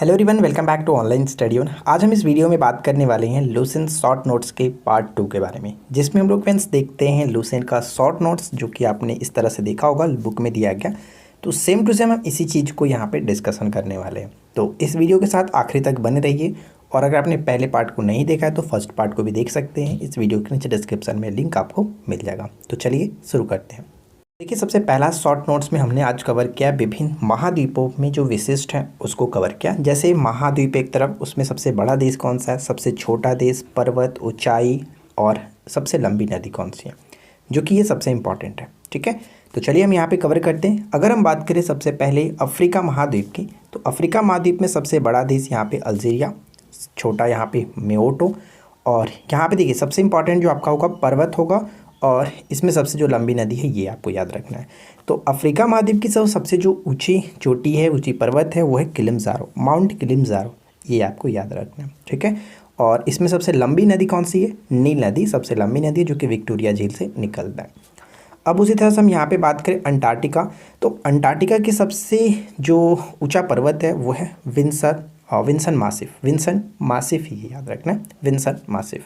Hello everyone, welcome back to online study on. आज हम इस वीडियो में बात करने वाले हैं लूसेंट शॉर्ट नोट्स के पार्ट 2 के बारे में, जिसमें हम लोग फ्रेंड्स देखते हैं लूसेंट का शॉर्ट नोट्स, जो कि आपने इस तरह से देखा होगा बुक में दिया गया। तो सेम टू सेम हम इसी चीज़ को यहाँ पे डिस्कशन करने वाले हैं। तो इस वीडियो के साथ आखिरी तक बने रहिए, और अगर आपने पहले पार्ट को नहीं देखा है तो फर्स्ट पार्ट को भी देख सकते हैं। इस वीडियो के नीचे डिस्क्रिप्शन में लिंक आपको मिल जाएगा। तो चलिए शुरू करते हैं। देखिए, सबसे पहला शॉर्ट नोट्स में हमने आज कवर किया विभिन्न महाद्वीपों में जो विशिष्ट हैं उसको कवर किया। जैसे महाद्वीप एक तरफ, उसमें सबसे बड़ा देश कौन सा है, सबसे छोटा देश, पर्वत, ऊंचाई और सबसे लंबी नदी कौन सी है, जो कि ये सबसे इम्पॉर्टेंट है। ठीक है, तो चलिए हम यहाँ पे कवर करते हैं। अगर हम बात करें सबसे पहले अफ्रीका महाद्वीप की, तो अफ्रीका महाद्वीप में सबसे बड़ा देश यहाँ पे अल्जीरिया, छोटा यहाँ पे मेओटो, और यहाँ पे देखिए सबसे इम्पॉर्टेंट जो आपका होगा पर्वत होगा, और इसमें सबसे जो लंबी नदी है ये आपको याद रखना है। तो अफ्रीका महाद्वीप की सबसे जो ऊंची चोटी है, ऊंची पर्वत है, वो है किलिमंजारो, माउंट किलिमंजारो, ये आपको याद रखना है। ठीक है, और इसमें सबसे लंबी नदी कौन सी है, नील नदी सबसे लंबी नदी है, जो कि विक्टोरिया झील से निकलता है। अब उसी तरह से हम यहाँ पे बात करें अंटार्कटिका, तो अंटार्कटिका की सबसे जो ऊँचा पर्वत है वो है विंसन मासिफ ही याद रखना है, विंसन मासिफ।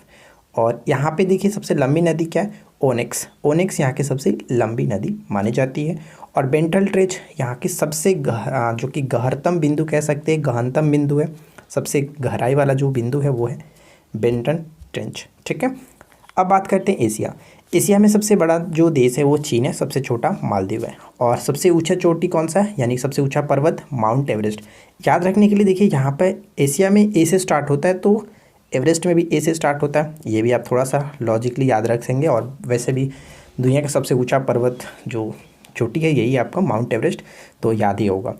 और यहाँ पे देखिए सबसे लंबी नदी क्या है, ओनेक्स यहाँ की सबसे लंबी नदी मानी जाती है। और बेंटल ट्रेंच यहाँ की सबसे जो कि गहरतम बिंदु कह सकते हैं, गहनतम बिंदु है, सबसे गहराई वाला जो बिंदु है वो है बेंटन ट्रेंच। ठीक है, अब बात करते हैं एशिया में सबसे बड़ा जो देश है वो चीन है, सबसे छोटा मालदीव है। और सबसे ऊंचा चोटी कौन सा है, यानी सबसे ऊंचा पर्वत माउंट एवरेस्ट। याद रखने के लिए देखिए यहाँ पर एशिया में ए से स्टार्ट होता है, तो एवरेस्ट में भी ए से स्टार्ट होता है, ये भी आप थोड़ा सा लॉजिकली याद रख सकेंगे। और वैसे भी दुनिया का सबसे ऊंचा पर्वत जो चोटी है यही आपका माउंट एवरेस्ट, तो याद ही होगा।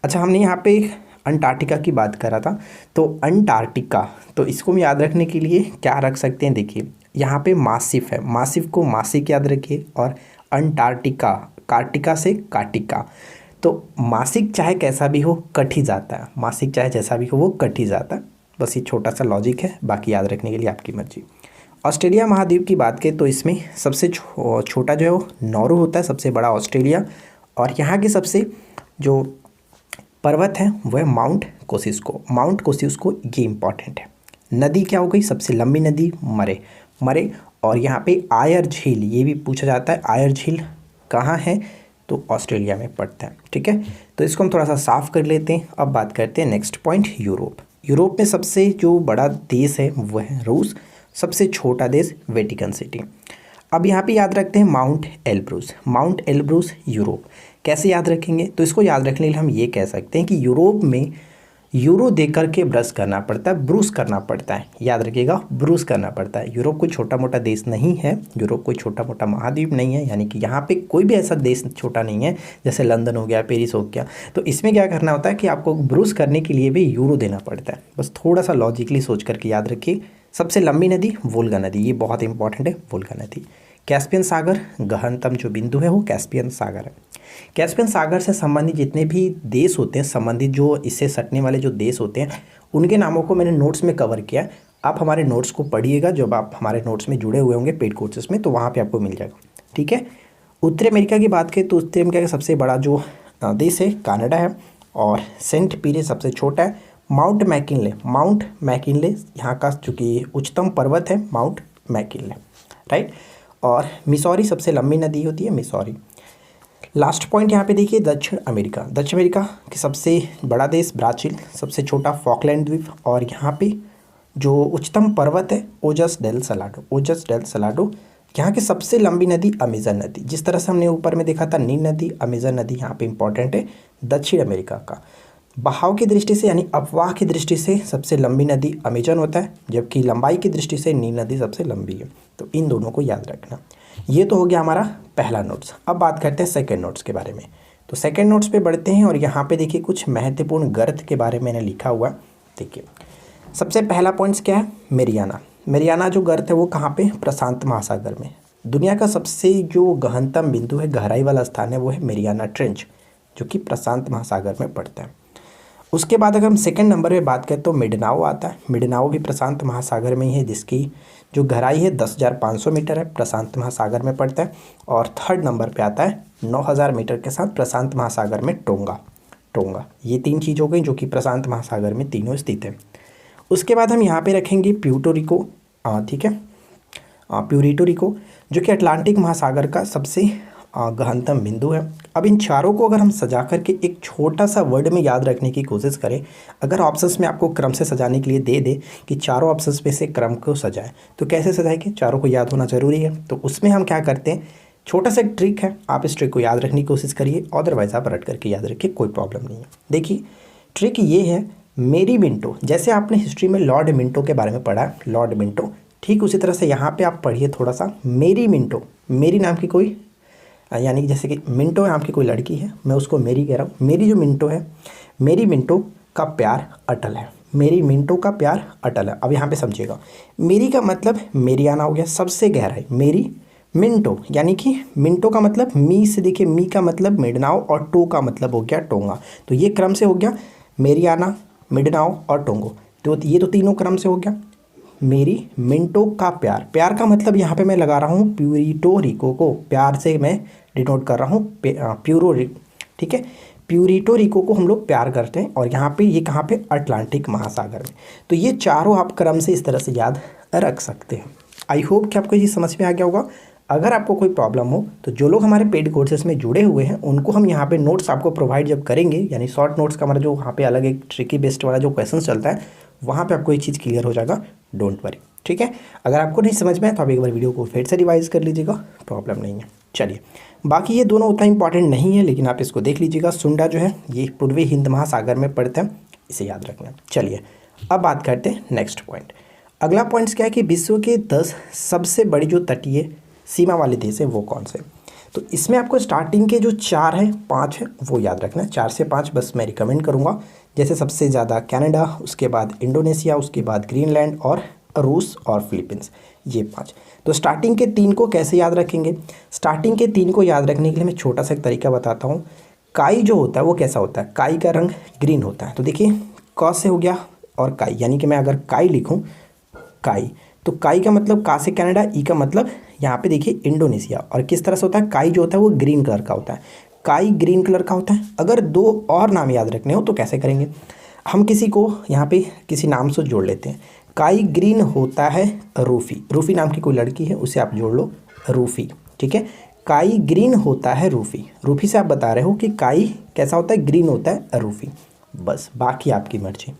अच्छा, हमने यहाँ पे अंटार्कटिका की बात करा था, तो अंटार्कटिका, तो इसको भी याद रखने के लिए क्या रख सकते हैं, देखिए यहाँ पे मासिफ है, मासिफ को मासिक याद रखिए, और अंटार्कटिका कार्टिका से कार्टिका, तो मासिक चाहे कैसा भी हो कट ही जाता है, मासिक चाहे जैसा भी हो वो कट ही जाता है। बस ये छोटा सा लॉजिक है, बाकी याद रखने के लिए आपकी मर्जी। ऑस्ट्रेलिया महाद्वीप की बात करें तो इसमें सबसे छोटा जो है वो नौरू होता है, सबसे बड़ा ऑस्ट्रेलिया। और यहाँ की सबसे जो पर्वत है वो है माउंट कोसिस्को, ये इंपॉर्टेंट है। नदी क्या हो गई, सबसे लंबी नदी मरे। और यहाँ पे आयर झील, ये भी पूछा जाता है, आयर झील कहाँ है, तो ऑस्ट्रेलिया में पड़ता है। ठीक है, तो इसको हम थोड़ा सा साफ कर लेते हैं। अब बात करते हैं नेक्स्ट पॉइंट, यूरोप में सबसे जो बड़ा देश है वो है रूस, सबसे छोटा देश वेटिकन सिटी। अब यहाँ पे याद रखते हैं माउंट एल्ब्रूस यूरोप। कैसे याद रखेंगे, तो इसको याद रखने के लिए हम ये कह सकते हैं कि यूरोप में यूरो दे करके ब्रूस करना पड़ता है, याद रखिएगा, ब्रूस करना पड़ता है। यूरोप कोई छोटा मोटा देश नहीं है, यूरोप कोई छोटा मोटा महाद्वीप नहीं है, यानी कि यहाँ पे कोई भी ऐसा देश छोटा नहीं है जैसे लंदन हो गया, पेरिस हो गया। तो इसमें क्या करना होता है कि आपको ब्रूस करने के लिए भी यूरो देना पड़ता है। बस थोड़ा सा लॉजिकली सोच करके याद रखिए। सबसे लंबी नदी वोल्गा नदी, ये बहुत इंपॉर्टेंट है, वोल्गा नदी। कैस्पियन सागर, गहनतम जो बिंदु है वो कैस्पियन सागर है। कैस्पियन सागर से संबंधित जितने भी देश होते हैं, संबंधित जो इससे सटने वाले जो देश होते हैं, उनके नामों को मैंने नोट्स में कवर किया। आप हमारे नोट्स को पढ़िएगा, जब आप हमारे नोट्स में जुड़े हुए होंगे पेड कोर्सेज में, तो वहाँ पे आपको मिल जाएगा। ठीक है, उत्तरी अमेरिका की बात करें तो उत्तरी अमेरिका का सबसे बड़ा जो देश है कनाडा है, और सेंट पीटर्स सबसे छोटा है। माउंट मैकिनले यहाँ का चूँकि उच्चतम पर्वत है, माउंट मैकिनले, राइट। और मिसौरी सबसे लंबी नदी होती है, मिसौरी। लास्ट पॉइंट यहाँ पे देखिए दक्षिण अमेरिका के सबसे बड़ा देश ब्राज़ील, सबसे छोटा फॉकलैंड द्वीप। और यहाँ पे जो उच्चतम पर्वत है ओजस डेल सलाडो। यहाँ की सबसे लंबी नदी अमेजन नदी। जिस तरह से हमने ऊपर में देखा था नील नदी, अमेजन नदी यहाँ पे इंपॉर्टेंट है दक्षिण अमेरिका का। बहाव की दृष्टि से यानी अफवाह की दृष्टि से सबसे लंबी नदी अमेजन होता है, जबकि लंबाई की दृष्टि से नील नदी सबसे लंबी है। तो इन दोनों को याद रखना। ये तो हो गया हमारा पहला नोट्स। अब बात करते हैं सेकंड नोट्स के बारे में। तो सेकंड नोट्स पे बढ़ते हैं, और यहाँ पे देखिए कुछ महत्वपूर्ण गर्त के बारे में मैंने लिखा हुआ। देखिए सबसे पहला पॉइंट्स क्या है, मेरियाना जो गर्त है वो कहाँ पे, प्रशांत महासागर में। दुनिया का सबसे जो गहनतम बिंदु है, गहराई वाला स्थान है, वो है मेरियाना ट्रेंच, जो कि प्रशांत महासागर में पड़ता है। उसके बाद अगर हम सेकंड नंबर पे बात करें तो मिडनाओ आता है। मिडनाओ भी प्रशांत महासागर में ही है, जिसकी जो गहराई है 10,500 मीटर है, प्रशांत महासागर में पड़ता है। और थर्ड नंबर पे आता है 9,000 मीटर के साथ प्रशांत महासागर में टोंगा। ये 3 चीज़ हो गई जो कि प्रशांत महासागर में तीनों स्थित है। उसके बाद हम यहाँ पे रखेंगे प्यूर्टो रिको, ठीक है, प्यूरिटो रिको, जो कि अटलांटिक महासागर का सबसे गहनतम बिंदु है। अब इन चारों को अगर हम सजा करके एक छोटा सा वर्ड में याद रखने की कोशिश करें, अगर ऑप्शंस में आपको क्रम से सजाने के लिए दे दे कि चारों ऑप्शंस में से क्रम को सजाएं, तो कैसे सजाएंगे? चारों को याद होना ज़रूरी है। तो उसमें हम क्या करते हैं, छोटा सा एक ट्रिक है, आप इस ट्रिक को याद रखने की कोशिश करिए, अदरवाइज़ आप रट करके याद रखिए, कोई प्रॉब्लम नहीं है। देखिए ट्रिक ये है, मेरी मिंटो, जैसे आपने हिस्ट्री में लॉर्ड मिंटो के बारे में पढ़ा, लॉर्ड मिंटो, ठीक उसी तरह से यहाँ पे आप पढ़िए थोड़ा सा, मेरी मिंटो, मेरी नाम की कोई, यानी कि जैसे कि मिंटो नाम की कोई लड़की है, मैं उसको मेरी कह रहा हूँ, मेरी जो मिंटो है, मेरी मिंटो का प्यार अटल है, मेरी मिंटो का प्यार अटल है। अब यहाँ पे समझिएगा, मेरी का मतलब मेरी आना हो गया, सबसे गहराई, मेरी मिंटो, यानी कि मिंटो का मतलब मी से, देखिए मी का मतलब मिडनाओ और टो का मतलब हो गया टोंगा। तो ये क्रम से हो गया, मेरी आना, मिडनाओ और टोंगो, तो ये तो तीनों क्रम से हो गया। मेरी मिंटो का प्यार, प्यार का मतलब यहाँ पे मैं लगा रहा हूँ प्यूरिटो रिको को, प्यार से मैं डिनोट कर रहा हूँ ठीक है, प्यूरिटो रिको को हम लोग प्यार करते हैं, और यहाँ पे ये कहाँ पे, अटलांटिक महासागर में। तो ये चारों आप क्रम से इस तरह से याद रख सकते हैं। आई होप कि आपको ये समझ में आ गया होगा। अगर आपको कोई प्रॉब्लम हो तो जो लोग हमारे पेड कोर्सेज में जुड़े हुए हैं उनको हम यहाँ पे नोट्स आपको प्रोवाइड जब करेंगे, यानी शॉर्ट नोट्स का हमारा जो वहाँ पे अलग एक ट्रिकी बेस्ड वाला जो क्वेश्चन चलता है, वहाँ पे आपको ये चीज़ क्लियर हो जाएगा, डोंट वरी, ठीक है। अगर आपको नहीं समझ में आए तो आप एक बार वीडियो को फिर से रिवाइज कर लीजिएगा, प्रॉब्लम नहीं है। चलिए, बाकी ये दोनों उतना इंपॉर्टेंट नहीं है, लेकिन आप इसको देख लीजिएगा। सुंडा जो है ये पूर्वी हिंद महासागर में पड़ता है, इसे याद रखना। चलिए अब बात करते हैं नेक्स्ट पॉइंट। अगला पॉइंट्स क्या है कि विश्व के 10 सबसे बड़ी जो तटीय सीमा वाले देश हैं वो कौन से। तो इसमें आपको स्टार्टिंग के जो 4 है 5 है वो याद रखना है, 4 से 5 बस मैं रिकमेंड करूँगा। जैसे सबसे ज़्यादा कनाडा, उसके बाद इंडोनेशिया, उसके बाद ग्रीनलैंड और रूस और फिलीपींस, ये 5। तो स्टार्टिंग के 3 को कैसे याद रखेंगे? स्टार्टिंग के 3 को याद रखने के लिए मैं छोटा सा एक तरीका बताता हूँ। काई जो होता है वो कैसा होता है, काई का रंग ग्रीन होता है। तो देखिए क से हो गया और काई, यानी कि मैं अगर काई लिखूँ, काई, तो काई का मतलब का से कनाडा, ई का मतलब यहाँ पे देखिए इंडोनेशिया। और किस तरह से होता है, काई जो होता है वो ग्रीन कलर का होता है, काई ग्रीन कलर का होता है। अगर 2 और नाम याद रखने हो तो कैसे करेंगे, हम किसी को यहाँ पे किसी नाम से जोड़ लेते हैं। काई ग्रीन होता है रूफी, रूफी नाम की कोई लड़की है उसे आप जोड़ लो रूफी, ठीक है। काई ग्रीन होता है रूफी, रूफी से आप बता रहे हो कि काई कैसा होता है, ग्रीन होता है रूफी, बस बाकी आपकी मर्जी।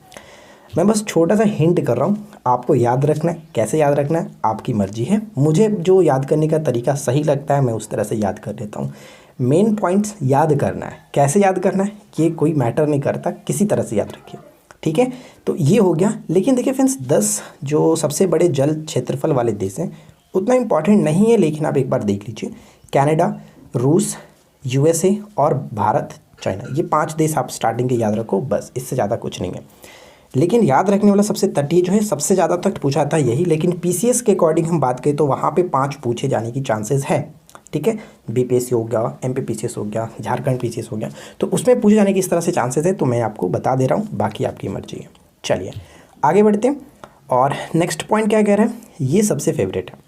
मैं बस छोटा सा हिंट कर रहा हूँ, आपको याद रखना है, कैसे याद रखना है आपकी मर्जी है। मुझे जो याद करने का तरीका सही लगता है मैं उस तरह से याद कर लेता हूँ। मेन पॉइंट्स याद करना है, कैसे याद करना है ये कोई मैटर नहीं करता, किसी तरह से याद रखिए, ठीक है। तो ये हो गया। लेकिन देखिए फ्रेंड्स, 10 जो सबसे बड़े जल क्षेत्रफल वाले देश हैं उतना इम्पॉर्टेंट नहीं है, लेकिन आप एक बार देख लीजिए, कनाडा, रूस, USA और भारत, चाइना, ये 5 देश आप स्टार्टिंग के याद रखो, बस इससे ज़्यादा कुछ नहीं है। लेकिन याद रखने वाला सबसे तटीय जो है सबसे ज़्यादा तक पूछा था यही, लेकिन PCS के अकॉर्डिंग हम बात करें तो वहाँ पे 5 पूछे जाने की चांसेस है, ठीक है। BPSC हो गया, MP PCS हो गया, झारखंड PCS हो गया, तो उसमें पूछे जाने की इस तरह से चांसेस है, तो मैं आपको बता दे रहा हूँ, बाकी आपकी मर्जी है। चलिए आगे बढ़ते हैं। और नेक्स्ट पॉइंट क्या कह रहे हैं, ये सबसे फेवरेट है।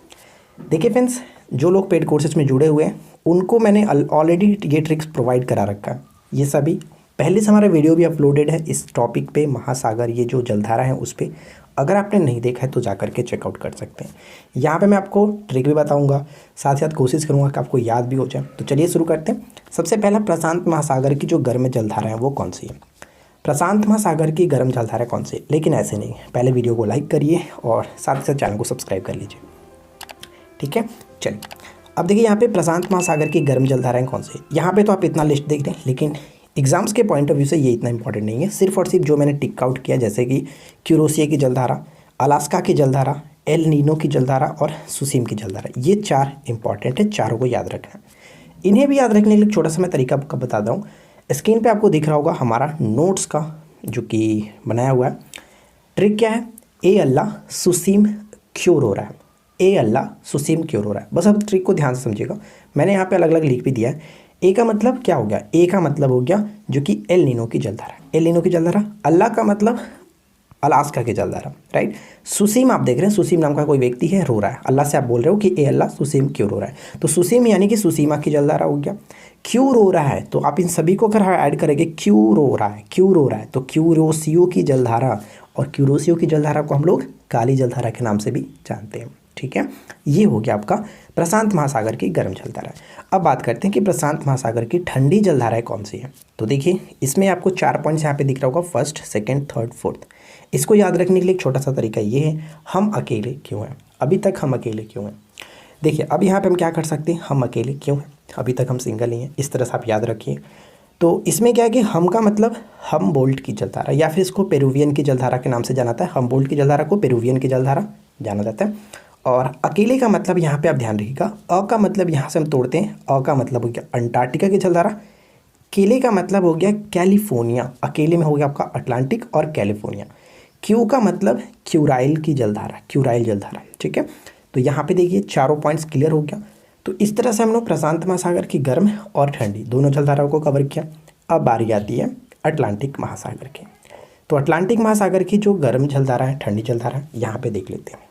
देखिए फ्रेंड्स, जो लोग पेड कोर्सेज में जुड़े हुए हैं उनको मैंने ऑलरेडी ये ट्रिक्स प्रोवाइड करा रखा है। ये सभी पहले से हमारा वीडियो भी अपलोडेड है इस टॉपिक पे, महासागर ये जो जलधारा है उस पर। अगर आपने नहीं देखा है तो जा करके चेकआउट कर सकते हैं। यहाँ पे मैं आपको ट्रिक भी बताऊंगा, साथ साथ कोशिश करूँगा कि आपको याद भी हो जाए। तो चलिए शुरू करते हैं। सबसे पहला, प्रशांत महासागर की जो गर्म जलधारा है वो कौन सी है? प्रशांत महासागर की गर्म जलधारा कौन सी है? लेकिन ऐसे नहीं, पहले वीडियो को लाइक करिए और साथ ही साथ चैनल को सब्सक्राइब कर लीजिए, ठीक है। चलिए अब देखिए यहाँ पे प्रशांत महासागर की गर्म जलधाराएँ कौन सी है। यहाँ पे तो आप इतना लिस्ट देख रहे हैं, लेकिन एग्जाम्स के पॉइंट ऑफ व्यू से ये इतना इंपॉर्टेंट नहीं है। सिर्फ और सिर्फ जो मैंने टिक आउट किया, जैसे कि क्यूरोसिया की जलधारा, अलास्का की जलधारा, एल नीनो की जलधारा और सुसीम की जलधारा, ये 4 इंपॉर्टेंट है, चारों को याद रखना। इन्हें भी याद रखने के लिए छोटा सा मैं तरीका आपको बता दूँ। स्क्रीन पे आपको दिख रहा होगा हमारा नोट्स का जो कि बनाया हुआ है। ट्रिक क्या है, ए अल्लाह सुसीम क्योर हो रहा है, ए अल्लाह सुसीम क्योर हो रहा है। बस अब ट्रिक को ध्यान से समझिएगा, मैंने यहाँ पे अलग अलग लिख भी दिया है। ए का मतलब क्या हो गया, ए का मतलब हो गया जो कि एल नीनो की जलधारा, एल नीनो की जलधारा। अल्लाह का मतलब अलास्का की जलधारा, राइट। सुसीम आप देख रहे हैं, सुसीम नाम का कोई व्यक्ति है, रो रहा है, अल्लाह से आप बोल रहे हो कि ए अल्लाह सुसीम क्यों रो रहा है, तो सुसीम यानी कि सुसीमा की जलधारा हो गया। क्यों रो रहा है, तो आप इन सभी को अगर ऐड करेंगे, क्यों रो रहा है, क्यों रो रहा है, तो क्यूरोसियो की जलधारा, और क्यूरोसियो की जलधारा को हम लोग काली जलधारा के नाम से भी जानते हैं, ठीक है। ये हो गया आपका प्रशांत महासागर की गर्म जलधारा। अब बात करते हैं कि प्रशांत महासागर की ठंडी जलधाराएं कौन सी है। तो देखिए इसमें आपको 4 पॉइंट्स यहाँ पे दिख रहा होगा, फर्स्ट, सेकंड, थर्ड, फोर्थ। इसको याद रखने के लिए एक छोटा सा तरीका ये है, हम अकेले क्यों हैं, अभी तक हम अकेले क्यों हैं। देखिए अब यहाँ पे हम क्या कर सकते हैं, हम अकेले क्यों हैं, अभी तक हम सिंगल ही हैं, इस तरह से आप याद रखिए। तो इसमें क्या है कि हम का मतलब हम बोल्ट की जलधारा, या फिर इसको पेरुवियन की जलधारा के नाम से जाना जाता है। हम बोल्ट की जलधारा को पेरुवियन की जलधारा जाना जाता है। और अकेले का मतलब यहाँ पे आप ध्यान रखिएगा, अ का मतलब यहाँ से हम तोड़ते हैं, अ का मतलब हो गया अंटार्कटिका की जलधारा, केले का मतलब हो गया कैलिफोर्निया, अकेले में हो गया आपका अटलांटिक और कैलिफोर्निया। क्यू का मतलब क्यूराइल की जलधारा, क्यूराइल जलधारा, ठीक है। तो यहाँ पे देखिए चारों पॉइंट्स क्लियर हो गया। तो इस तरह से हम लोग प्रशांत महासागर की गर्म और ठंडी दोनों जलधाराओं को कवर किया। अब बारी आती है अटलांटिक महासागर की। तो अटलांटिक महासागर की जो गर्म जलधारा है, ठंडी जलधारा है, यहाँ पे देख लेते हैं।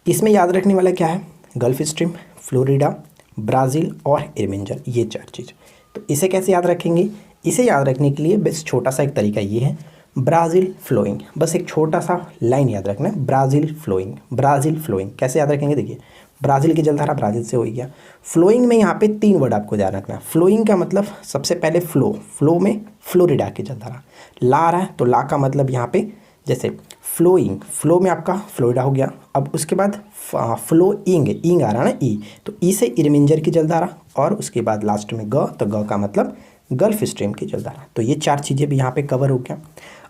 इसमें याद रखने वाला क्या है, गल्फ स्ट्रीम, फ्लोरिडा, ब्राज़ील और इरमिंजर, ये 4 चीज़। तो इसे कैसे याद रखेंगे, इसे याद रखने के लिए बस छोटा सा एक तरीका ये है, ब्राज़ील फ्लोइंग, बस एक छोटा सा लाइन याद रखना है, ब्राज़ील फ्लोइंग, ब्राज़ील फ्लोइंग। कैसे याद रखेंगे, देखिए ब्राज़ील की जलधारा ब्राज़ील से हो गया। फ्लोइंग में यहाँ पे 3 वर्ड आपको ध्यान रखना है। फ्लोइंग का मतलब सबसे पहले फ्लो, फ्लो में फ्लोरिडा की जलधारा, ला आ रहा है तो ला का मतलब यहाँ पे जैसे फ्लोइंग, फ्लो में आपका फ्लोरिडा हो गया। अब उसके बाद फ्लोइंग, इंग आ रहा है ना, ई, तो ई से इरमिंजर की जलधारा, और उसके बाद लास्ट में ग, तो ग का मतलब गल्फ स्ट्रीम की जलधारा। तो ये 4 चीज़ें भी यहाँ पे कवर हो गया।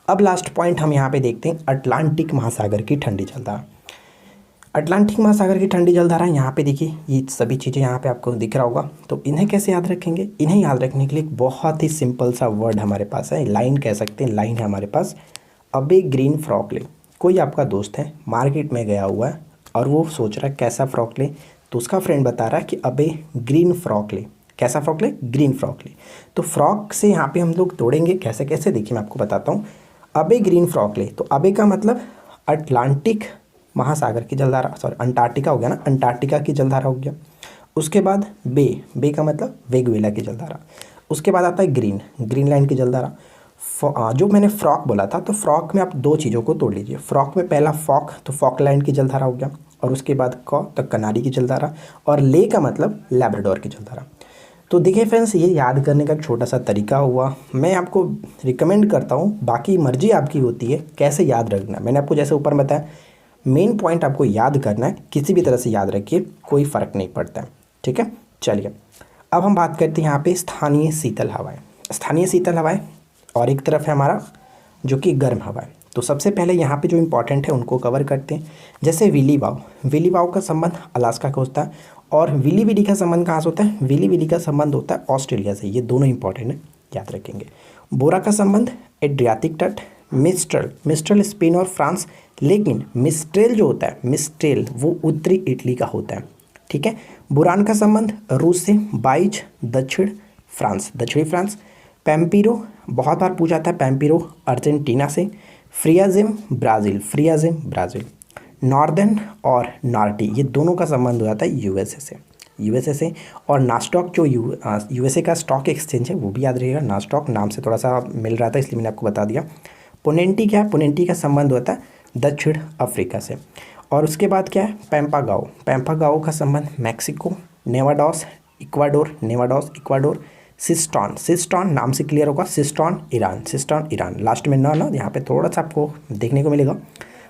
अब लास्ट पॉइंट हम यहाँ पे देखते हैं अटलांटिक महासागर की ठंडी जलधारा। अटलांटिक महासागर की ठंडी जलधारा, यहाँ पे देखिए ये सभी चीज़ें यहाँ पे आपको दिख रहा होगा। तो इन्हें कैसे याद रखेंगे, इन्हें याद रखने के लिए एक बहुत ही सिंपल सा वर्ड हमारे पास है, लाइन कह सकते हैं, लाइन है हमारे पास। अबे ग्रीन फ्रॉक ले, कोई आपका दोस्त है मार्केट में गया हुआ है और वो सोच रहा है कैसा फ्रॉक ले, तो उसका फ्रेंड बता रहा है कि अबे ग्रीन फ्रॉक ले, कैसा फ्रॉक ले, ग्रीन फ्रॉक ले। तो फ्रॉक से यहाँ पे हम लोग तोड़ेंगे कैसे कैसे, देखिए मैं आपको बताता हूँ। अबे ग्रीन फ्रॉक ले, तो अबे का मतलब अटलांटिक महासागर की जलधारा, सॉरी अंटार्कटिका हो गया ना, अंटार्कटिका की जलधारा हो गया। उसके बाद बे, बे का मतलब वेगुएला की जलधारा। उसके बाद आता है ग्रीन, ग्रीनलैंड की जलधारा। जो मैंने फ्रॉक बोला था, तो फ्रॉक में आप 2 चीज़ों को तोड़ लीजिए। फ्रॉक में पहला फॉक, तो फॉकलैंड की जलधारा हो गया, और उसके बाद क, तो कनारी की जलधारा, और ले का मतलब लैब्राडोर की जलधारा। तो देखिए फ्रेंड्स, ये याद करने का एक छोटा सा तरीका हुआ। मैं आपको रिकमेंड करता हूँ, बाकी मर्जी आपकी होती है कैसे याद रखना। मैंने आपको जैसे ऊपर बताया, मेन पॉइंट आपको याद करना है, किसी भी तरह से याद रखिए, कोई फ़र्क नहीं पड़ता है, ठीक है। चलिए अब हम बात करते हैं यहाँ पे स्थानीय शीतल हवाएं। स्थानीय शीतल हवाएं और एक तरफ है हमारा जो कि गर्म हवाएं। तो सबसे पहले यहाँ पे जो इम्पोर्टेंट है उनको कवर करते हैं। जैसे विली वाव, विली वाव का संबंध अलास्का का होता है, और विली विली का संबंध कहाँ से होता है, विली विली का संबंध होता है ऑस्ट्रेलिया से। ये दोनों इंपॉर्टेंट है, याद रखेंगे। बोरा का संबंध एड्रियाटिक तट, मिस्ट्रल, मिस्ट्रल स्पेन और फ्रांस, लेकिन मिस्ट्रेल जो होता है, मिस्ट्रेल वो उत्तरी इटली का होता है, ठीक है। बुरान का संबंध रूस से, बाइज दक्षिण फ्रांस, दक्षिणी फ्रांस। पैम्पीरो बहुत बार पूछा था, पैम्पीरो अर्जेंटीना से। फ्रियाजिम ब्राज़ील, फ्रियाजिम ब्राज़ील। नॉर्दर्न और नॉर्टी, ये दोनों का संबंध हो जाता है यूएसए से, यूएसए से। और नास्टॉक जो यूएसए का स्टॉक एक्सचेंज है वो भी याद रहिएगा, नास्टॉक नाम से थोड़ा सा मिल रहा था इसलिए मैंने आपको बता दिया। पोनेंटी क्या है, पोनेंटी का संबंध होता है दक्षिण अफ्रीका से। और उसके बाद क्या है, पैम्पागाओ, पैम्पागाओ का संबंध मैक्सिको, नेवाडोस इक्वाडोर, नेवाडोस इक्वाडोर। सिस्टॉन, सिस्टॉन नाम से क्लियर होगा, सिस्टॉन ईरान, सिस्टॉन ईरान, लास्ट में ना यहाँ पे थोड़ा सा आपको देखने को मिलेगा।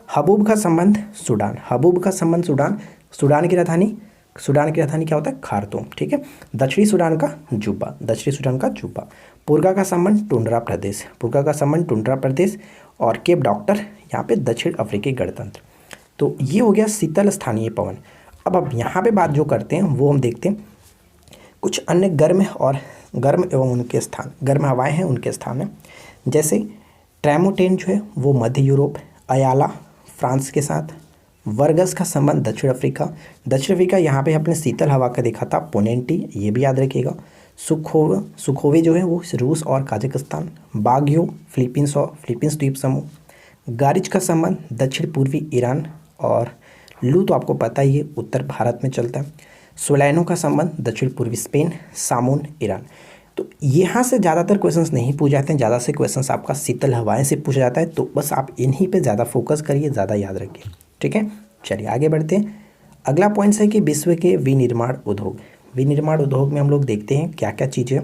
हबूब का संबंध सूडान, हबूब का संबंध सूडान, सूडान की राजधानी, सूडान की राजधानी क्या होता है, खार्तूम, ठीक है। दक्षिणी सूडान का जुब्बा, दक्षिणी सूडान का जुब्बा। पुर्गा का संबंध टुंड्रा प्रदेश, पुर्गा का संबंध टुंड्रा प्रदेश। और केप डॉक्टर यहाँ पे दक्षिण अफ्रीकी गणतंत्र। तो ये हो गया शीतल स्थानीय पवन। अब यहाँ पे बात जो करते हैं वो हम देखते हैं कुछ अन्य गर्म और गर्म एवं उनके स्थान, गर्म हवाएं हैं उनके स्थान हैं। जैसे ट्रैमोटेन जो है वो मध्य यूरोप, अयाला फ्रांस के साथ। वर्गस का संबंध दक्षिण अफ्रीका, दक्षिण अफ्रीका यहाँ पे अपने शीतल हवा का देखा था पोनेंटी, ये भी याद रखिएगा। सुखोवे जो है वो रूस और काजाकिस्तान। बाग्यो फिलीपींस और फिलीपींस द्वीप समूह। गारिज का संबंध दक्षिण पूर्वी ईरान और लू तो आपको पता ही है उत्तर भारत में चलता है। सोलैनो का संबंध दक्षिण पूर्वी स्पेन, सामून ईरान। तो यहाँ से ज़्यादातर क्वेश्चंस नहीं पूछे जाते हैं, ज़्यादा से क्वेश्चंस आपका शीतल हवाएं से पूछा जाता है। तो बस आप इन्हीं पे ज़्यादा फोकस करिए, ज़्यादा याद रखिए, ठीक है। चलिए आगे बढ़ते हैं। अगला पॉइंट है कि विश्व के विनिर्माण उद्योग। विनिर्माण उद्योग में हम लोग देखते हैं क्या क्या चीज़ें।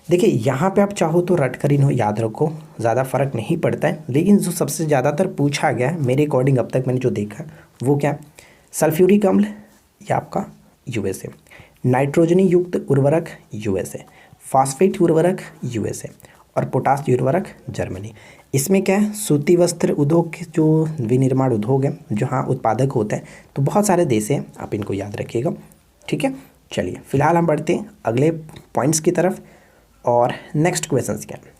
देखिए यहाँ पे आप चाहो तो रट कर इन्हों याद रखो, ज़्यादा फर्क नहीं पड़ता है। लेकिन जो सबसे ज़्यादातर पूछा गया है मेरे अकॉर्डिंग अब तक मैंने जो देखा वो क्या, सल्फ्यूरिक अम्ल या आपका यूएसए, नाइट्रोजनी युक्त उर्वरक यूएसए, फास्फेट उर्वरक यूएसए और पोटाश उर्वरक जर्मनी। इसमें क्या है, सूती वस्त्र उद्योग के जो विनिर्माण उद्योग है जहाँ उत्पादक होते हैं तो बहुत सारे देश हैं, आप इनको याद रखिएगा, ठीक है। चलिए फिलहाल हम बढ़ते हैं अगले पॉइंट्स की तरफ। और नेक्स्ट क्वेश्चन क्या है,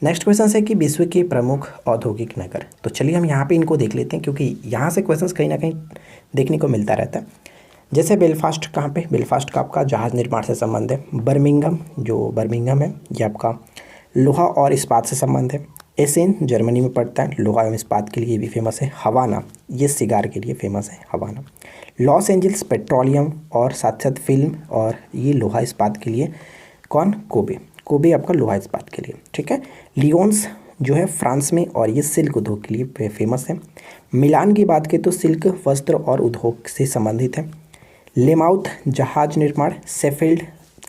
नेक्स्ट क्वेश्चन है कि विश्व के प्रमुख औद्योगिक नगर। तो चलिए हम यहाँ पे इनको देख लेते हैं क्योंकि यहाँ से क्वेश्चंस कहीं ना कहीं देखने को मिलता रहता है। जैसे बेलफास्ट, कहाँ पे, बेलफास्ट का आपका जहाज़ निर्माण से संबंध है। बर्मिंघम, जो बर्मिंघम है ये आपका लोहा और इस्पात से संबंध है। एसेन जर्मनी में पड़ता है, लोहा एवं इस्पात के लिए भी फेमस है। हवाना, ये सिगार के लिए फेमस है हवाना। लॉस एंजल्स पेट्रोलियम और साथ साथ फिल्म, और ये लोहा इस्पात के लिए कौन, कोबे, कोबे आपका लोहा इस्पात के लिए, ठीक है। लियोन्स जो है फ्रांस में और ये सिल्क उद्योग के लिए फेमस है। मिलान की बात करें तो सिल्क वस्त्र और उद्योग से संबंधित है। लेमाउथ जहाज निर्माण, सेफील्ड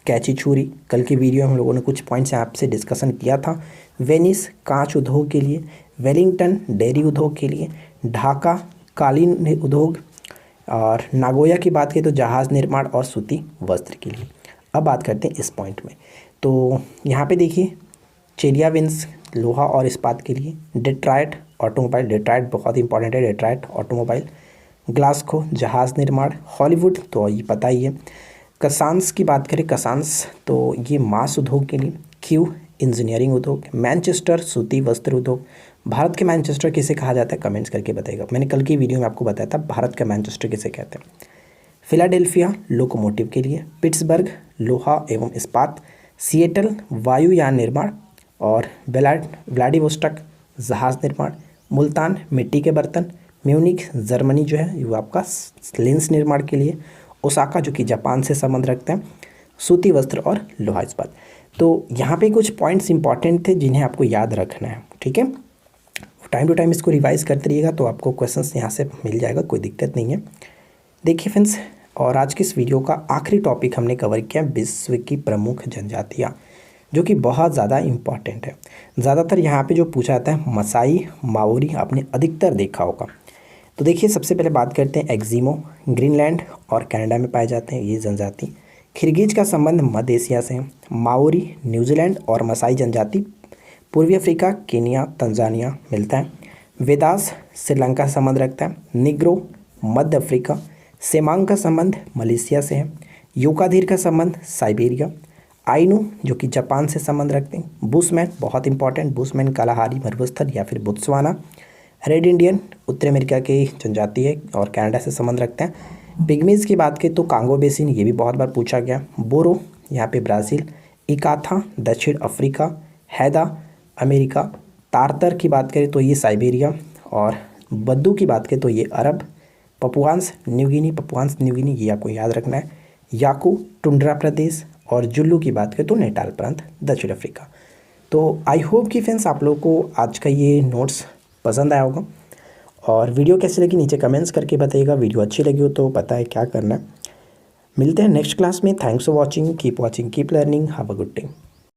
कैंची छुरी, कल की वीडियो में हम लोगों ने कुछ पॉइंट्स यहाँ से डिस्कशन किया था। वेनिस कांच उद्योग के लिए, वेलिंगटन डेयरी उद्योग के लिए, ढाका कालीन उद्योग, और नागोया की बात करें तो जहाज निर्माण और सूती वस्त्र के लिए। अब बात करते हैं इस पॉइंट में, तो यहाँ पे देखिए चेलियाविंस लोहा और इस्पात के लिए, डेट्रायट ऑटोमोबाइल, डेट्रायट बहुत इंपॉर्टेंट है, डेट्रायट ऑटोमोबाइल, ग्लासगो जहाज़ निर्माण, हॉलीवुड तो ये पता ही है। कसांस की बात करें, कसांस तो ये मांस उद्योग के लिए, क्यू इंजीनियरिंग उद्योग, मैनचेस्टर सूती वस्त्र उद्योग। भारत के मैनचेस्टर किसे कहा जाता है कमेंट्स करके बताइएगा, मैंने कल की वीडियो में आपको बताया था भारत का मैनचेस्टर किसे कहते हैं। फिलाडेल्फिया लोकोमोटिव के लिए, पिट्सबर्ग लोहा एवं इस्पात, सिएटल वायुयान निर्माण, और व्लादिवोस्टॉक जहाज़ निर्माण, मुल्तान मिट्टी के बर्तन, म्यूनिक जर्मनी जो है वो आपका लेंस निर्माण के लिए, ओसाका जो कि जापान से संबंध रखते हैं, सूती वस्त्र और लोहा इस्पात। तो यहाँ पे कुछ पॉइंट्स इंपॉर्टेंट थे जिन्हें आपको याद रखना है, ठीक है। टाइम टू टाइम इसको रिवाइज करते रहिएगा तो आपको क्वेश्चंस यहाँ से मिल जाएगा, कोई दिक्कत नहीं है। देखिए फ्रेंड्स, और आज की इस वीडियो का आखिरी टॉपिक हमने कवर किया विश्व की प्रमुख जनजातियाँ, जो कि बहुत ज़्यादा इम्पॉर्टेंट है। ज़्यादातर यहाँ पे जो पूछा जाता है मसाई माओरी आपने अधिकतर देखा होगा। तो देखिए सबसे पहले बात करते हैं एग्जीमो, ग्रीनलैंड और कनाडा में पाए जाते हैं ये जनजाति। खिरगिज का संबंध मध्य एशिया से है। माओरी न्यूजीलैंड और मसाई जनजाति पूर्वी अफ्रीका, केनिया, तंजानिया मिलता है। वेदास श्रीलंका से संबंध रखता है। निग्रो मध्य अफ्रीका। सेमांग का संबंध मलेशिया से है। यूकाधीर का संबंध साइबेरिया। आइनू जो कि जापान से संबंध रखते हैं। बुशमैन बहुत इंपॉर्टेंट, बुशमैन कालाहारी मरुस्थल या फिर बोत्सवाना। रेड इंडियन उत्तर अमेरिका की जनजाति है और कनाडा से संबंध रखते हैं। पिग्मीज की बात करें तो कांगो बेसिन, ये भी बहुत बार पूछा गया। बोरो यहाँ पे ब्राज़ील। इकाथा दक्षिण अफ्रीका। हैदा अमेरिका। तारतर की बात करें तो ये साइबेरिया, और बद्दू की बात करें तो ये अरब। पपुआंस न्यूगिनी ये आपको याद रखना है। याकू टुंड्रा प्रदेश, और जुल्लू की बात करें तो नेटाल प्रांत दक्षिण अफ्रीका। तो आई होप कि फ्रेंड्स आप लोगों को आज का ये नोट्स पसंद आया होगा, और वीडियो कैसी लगी नीचे कमेंट्स करके बताइएगा। वीडियो अच्छी लगी हो तो पता है क्या करना है। मिलते हैं नेक्स्ट क्लास में। Thanks for watching, keep learning, have a good day.